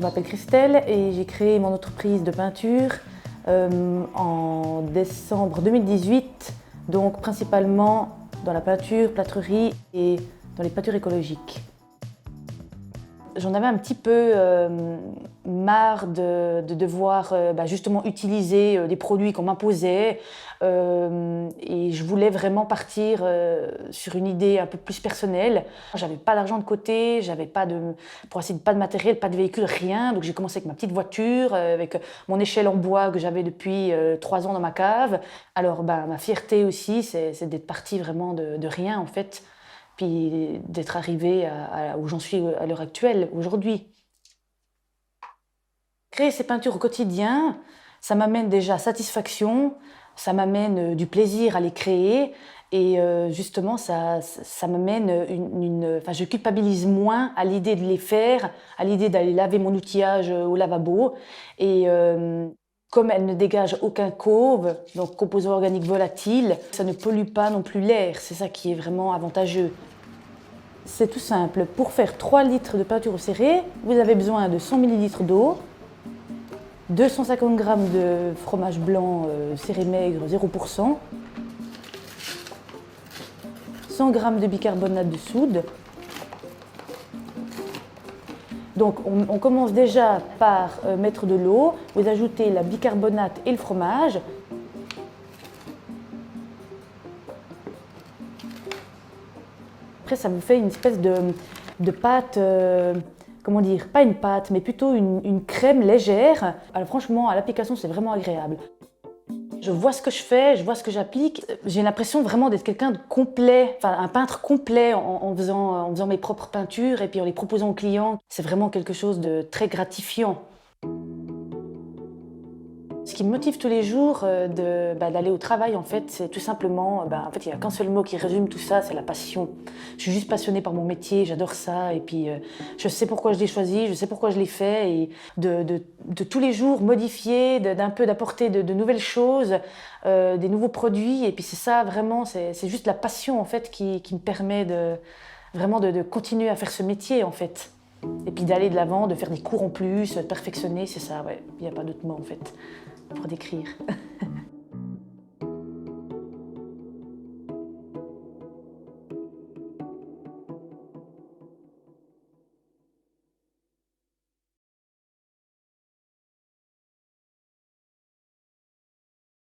Je m'appelle Christelle et j'ai créé mon entreprise de peinture en décembre 2018, donc principalement dans la peinture, plâtrerie et dans les peintures écologiques. J'en avais un petit peu marre de devoir justement utiliser des produits qu'on m'imposait et je voulais vraiment partir sur une idée un peu plus personnelle. J'avais pas d'argent de côté, j'avais pas de matériel, pas de véhicule, rien. Donc j'ai commencé avec ma petite voiture, avec mon échelle en bois que j'avais depuis 3 ans dans ma cave. Alors ma fierté aussi, c'est d'être partie vraiment de rien en fait. Puis d'être arrivée où j'en suis à l'heure actuelle, aujourd'hui. Créer ces peintures au quotidien, ça m'amène déjà satisfaction, ça m'amène du plaisir à les créer et justement ça m'amène je culpabilise moins à l'idée de les faire, à l'idée d'aller laver mon outillage au lavabo et comme elles ne dégagent aucun cauve, donc composants organiques volatiles, ça ne pollue pas non plus l'air, c'est ça qui est vraiment avantageux. C'est tout simple, pour faire 3 litres de peinture au céré, vous avez besoin de 100 ml d'eau, 250 g de fromage blanc céré maigre 0%, 100 g de bicarbonate de soude. Donc on commence déjà par mettre de l'eau, vous ajoutez la bicarbonate et le fromage. Après, ça vous fait une espèce de pâte, comment dire, pas une pâte, mais plutôt une crème légère. Alors franchement, à l'application, c'est vraiment agréable. Je vois ce que je fais, je vois ce que j'applique. J'ai l'impression vraiment d'être quelqu'un de complet, enfin un peintre complet en faisant mes propres peintures et puis en les proposant aux clients. C'est vraiment quelque chose de très gratifiant. Ce qui me motive tous les jours d'aller au travail, en fait, c'est tout simplement, en fait, il n'y a qu'un seul mot qui résume tout ça, c'est la passion. Je suis juste passionnée par mon métier, j'adore ça, et puis je sais pourquoi je l'ai choisi, je sais pourquoi je l'ai fait, et de tous les jours modifier, d'apporter de nouvelles choses, des nouveaux produits, et puis c'est ça vraiment, c'est juste la passion en fait qui me permet de continuer à faire ce métier en fait. Et puis d'aller de l'avant, de faire des cours en plus, de perfectionner, c'est ça, ouais. Il n'y a pas d'autre mot en fait pour décrire.